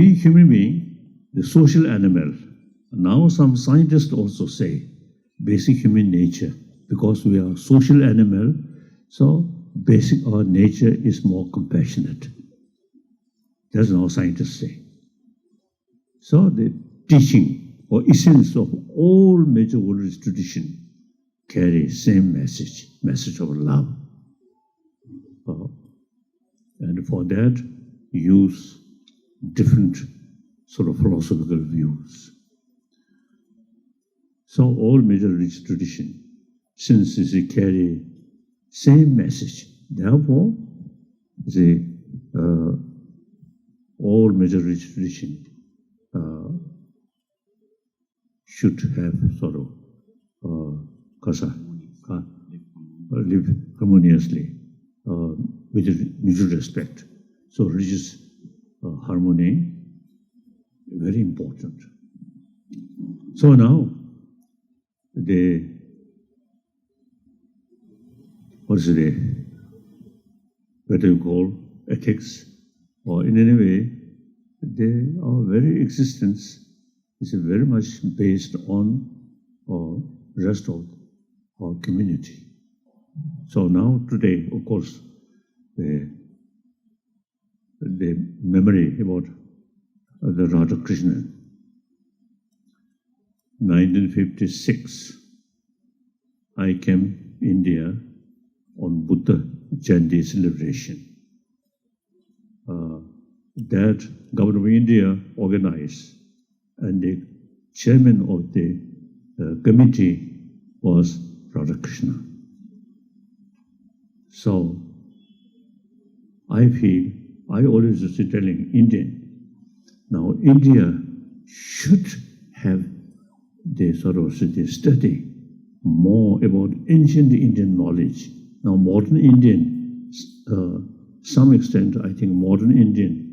We human being, the social animal. Now some scientists also say basic human nature, because we are social animal, so basic our nature is more compassionate. That's what scientists say. So the teaching or essence of all major religious tradition carry same message of love. And for that, use different sort of philosophical views. So all major religious tradition, since they carry same message, therefore, all major religious tradition should have sort of live harmoniously with mutual respect. So religious harmony, very important. So now, what do you call ethics, or in any way, our very existence is very much based on the rest of our community. So now today, of course, the memory about the Radha Krishna. 1956, I came India on Buddha Jayanti celebration. That government of India organized, and the chairman of the committee was Radha Krishna. So I feel, I always used to telling Indian, now India should have the sort of study more about ancient Indian knowledge. Now modern Indian, some extent, I think modern Indian,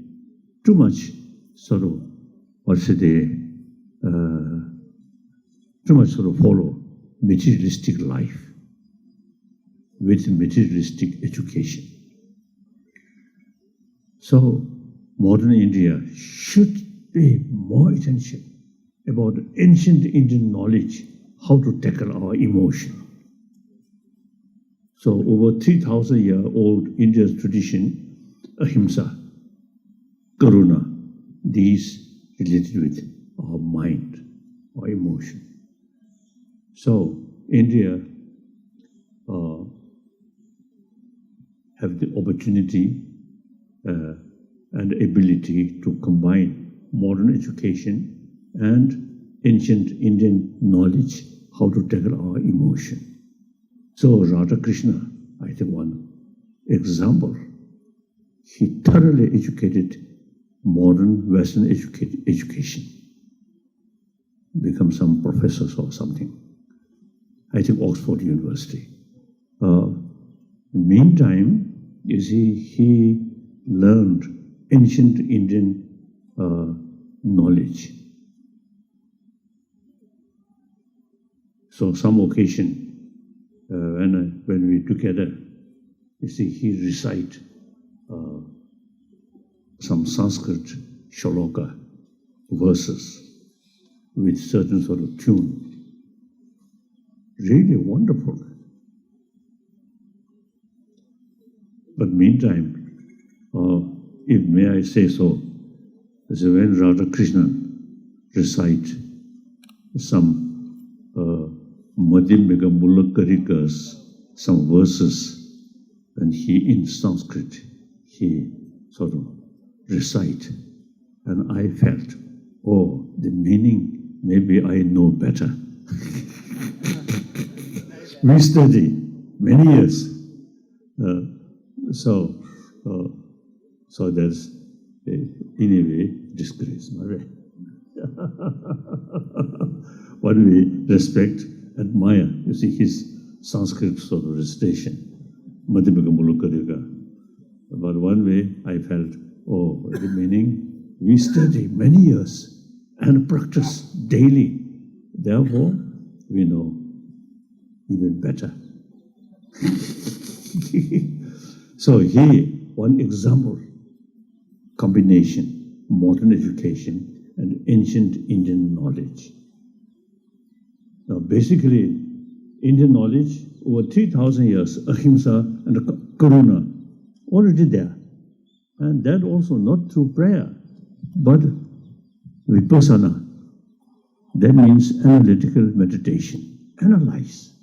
too much sort of, too much sort of follow materialistic life with materialistic education. So modern India should pay more attention about ancient Indian knowledge, how to tackle our emotion. So over 3,000-year-old India's tradition, ahimsa, karuna, these related with our mind, our emotion. So India have the opportunity and ability to combine modern education and ancient Indian knowledge, how to tackle our emotion. So Radha Krishna, I think one example, he thoroughly educated modern Western education, become some professors or something. I think Oxford University. Meantime, you see, he learned ancient Indian knowledge. So some occasion, when we together, you see, he recite some Sanskrit shloka verses with certain sort of tune. Really wonderful. But meantime, if may I say so, when Radha Krishna recite some Madhyamika Mulakarikas, some verses, and he in Sanskrit, he sort of recite, and I felt, oh, the meaning, maybe I know better. We study many years. So that's, anyway, disgrace. But we respect, admire, you see, his Sanskrit sort of recitation, Madhyamika Mulukarika. But one way I felt, oh, the meaning, we study many years and practice daily. Therefore, we know even better. So here, one example, combination. modern education and ancient Indian knowledge. Now, basically, Indian knowledge, over 3,000 years, ahimsa and karuna, already there. And that also not through prayer, but vipassana. That means analytical meditation, analyze.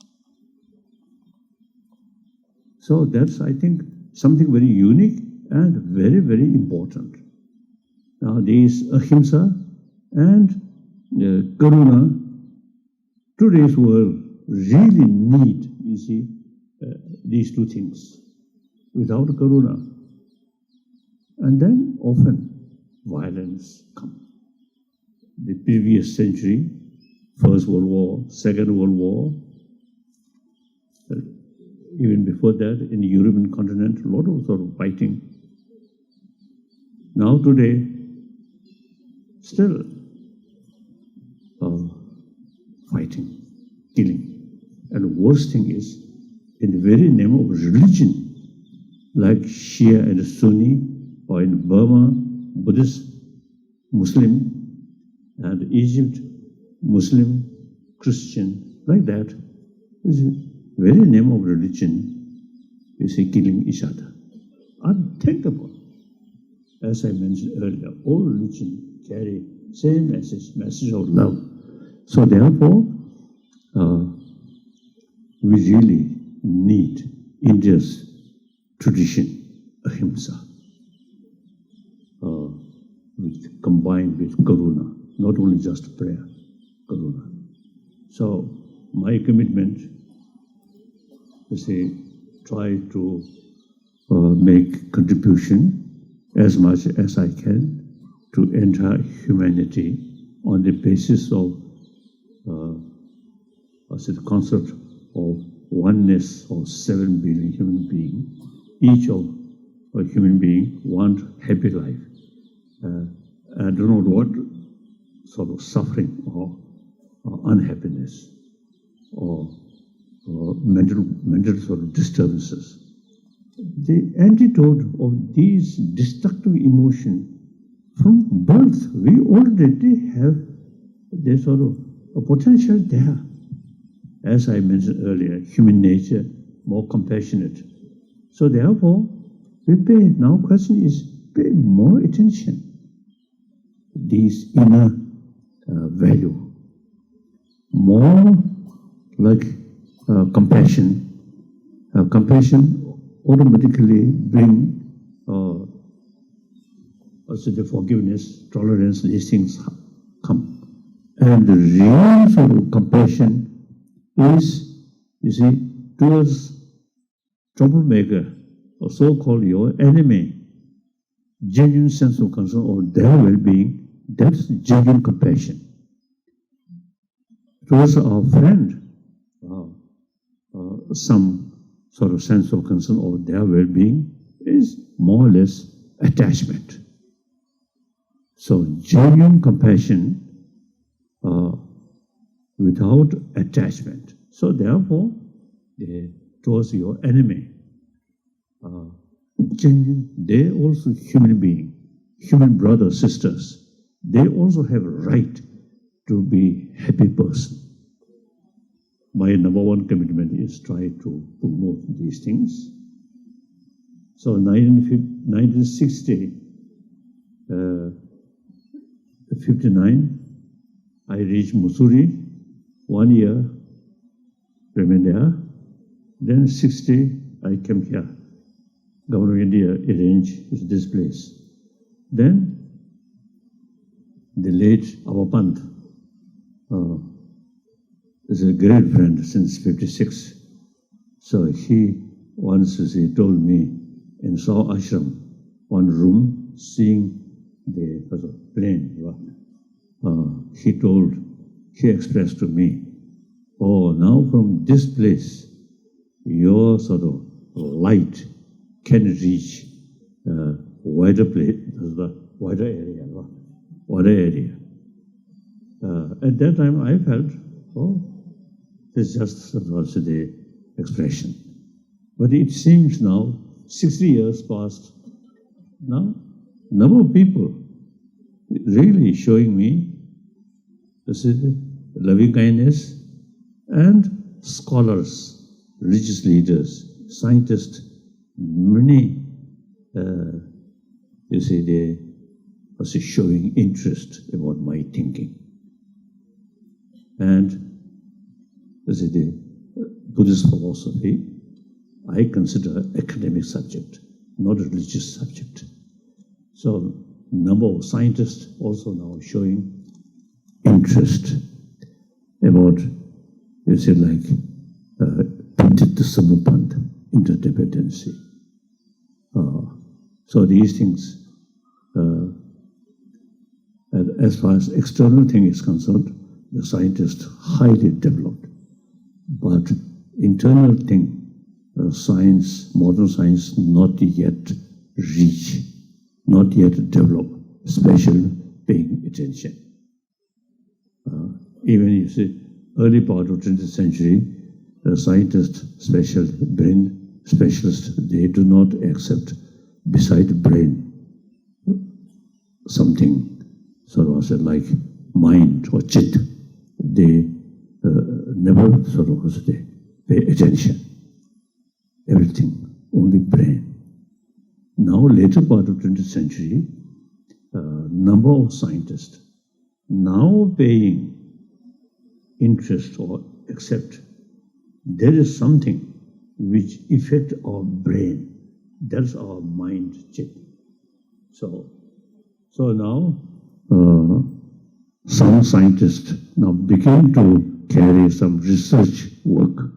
So that's, I think, something very unique and very, very important. Now, these ahimsa and karuna, today's world really need, you see, these two things. Without karuna, and then often violence comes. The previous century, First World War, Second World War, even before that, in the European continent, a lot of sort of fighting. Now today, still fighting, killing. And the worst thing is, in the very name of religion, like Shia and Sunni, or in Burma, Buddhist, Muslim, and Egypt, Muslim, Christian, like that, is the very name of religion, you see, killing each other. Unthinkable. As I mentioned earlier, all religion carry same message of love. So therefore, we really need India's tradition, ahimsa, combined with karuna, not only just prayer, karuna. So my commitment is try to make contribution as much as I can to entire humanity on the basis of the concept of oneness of 7 billion human beings. Each of a human being want happy life. I don't know what sort of suffering or unhappiness or mental sort of disturbances. The antidote of these destructive emotions from birth, we already have the sort of a potential there. As I mentioned earlier, human nature, more compassionate. So therefore, we pay, now question is, pay more attention to these inner value. More like compassion. Compassion automatically bring also the forgiveness, tolerance, these things come. And the real sort of compassion is, you see, towards troublemaker, or so-called your enemy, genuine sense of concern of their well-being, that's genuine compassion. Towards our friend, some sort of sense of concern of their well-being is more or less attachment. So genuine compassion without attachment. So therefore, towards your enemy, genuine, they also human being, human brothers, sisters, they also have a right to be happy person. My number one commitment is try to promote these things. So 1960, 59, I reached Mussoorie, 1 year, remained there. Then 60, I came here. Governor of India arranged this place. Then the late Avapant is a great friend since 56. So he once told me in Saw Ashram, one room, seeing the plane, he expressed to me, oh, now from this place, your sort of light can reach wider place, wider area. At that time, I felt, oh, this is just the expression. But it seems now, 60 years passed, now, number of people really showing me this is loving kindness, and scholars, religious leaders, scientists, many, they are showing interest about my thinking. And the Buddhist philosophy, I consider academic subject, not a religious subject. So number of scientists also now showing interest about, the samupand, interdependency. So these things, as far as external thing is concerned, the scientists highly developed. But internal thing, science, modern science, not yet reach, not yet develop, special paying attention. Even early part of 20th century, scientists, special brain specialists, they do not accept beside brain something sort of like mind or chit. They never sort of pay attention. Everything, only brain. Now, later part of 20th century, number of scientists now paying interest or accept there is something which affect our brain. That's our mind chip. So now some scientists now begin to carry some research work.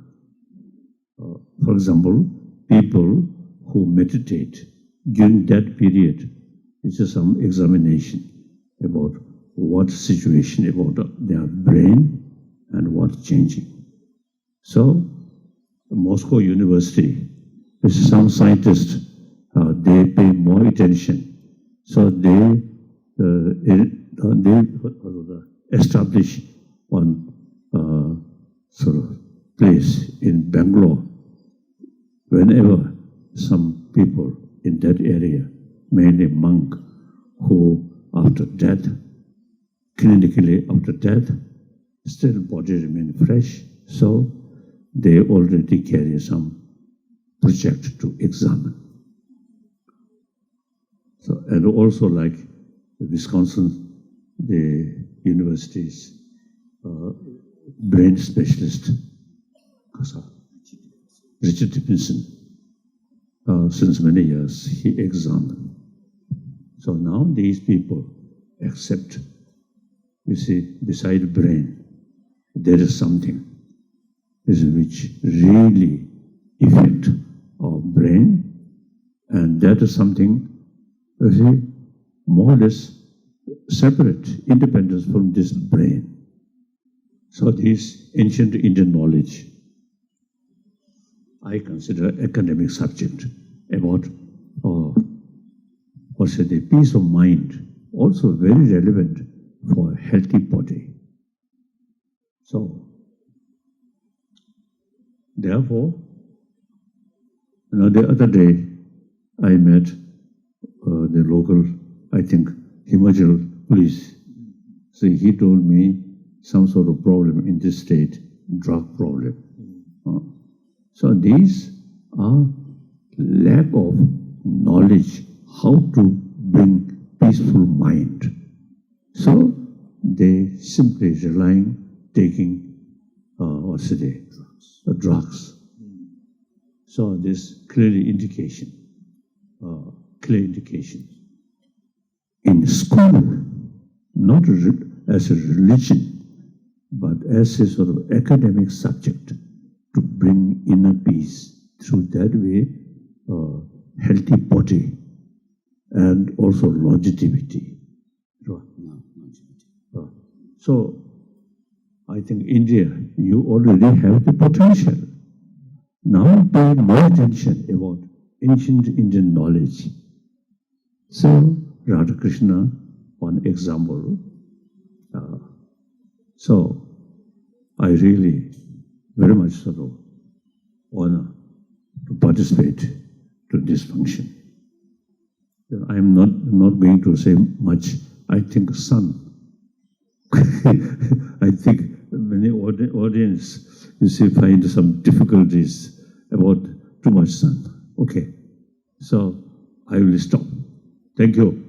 For example, people who meditate during that period, it's just some examination about what situation about their brain and what's changing. So, Moscow University, some scientists, they pay more attention. So they establish one sort of place in Bangalore. Whenever some people in that area, mainly monk, who after death, clinically after death, still body remain fresh, so they already carry some project to examine. So, and also like Wisconsin, the university's brain specialist, Richard Dickinson, since many years, he examined. So now these people accept, beside brain, there is something which really affect our brain, and that is something, more or less separate, independent from this brain. So this ancient Indian knowledge, I consider academic subject about, the peace of mind, also very relevant for a healthy body. So, therefore, the other day I met the local, I think, Himachal police. So he told me some sort of problem in this state, drug problem. So these are lack of knowledge how to bring peaceful mind. So they simply relying, taking, drugs. So this clearly indication, clear indication. In school, not as a religion, but as a sort of academic subject to bring inner peace through that way, healthy body and also longevity. So I think India, you already have the potential. Now pay more attention about ancient Indian knowledge. So Radhakrishna, one example. So I really very much sort of honor to participate to this function. I am not going to say much I think sun. I think many audience, you see, find some difficulties about too much sun. Okay, so I will stop. Thank you.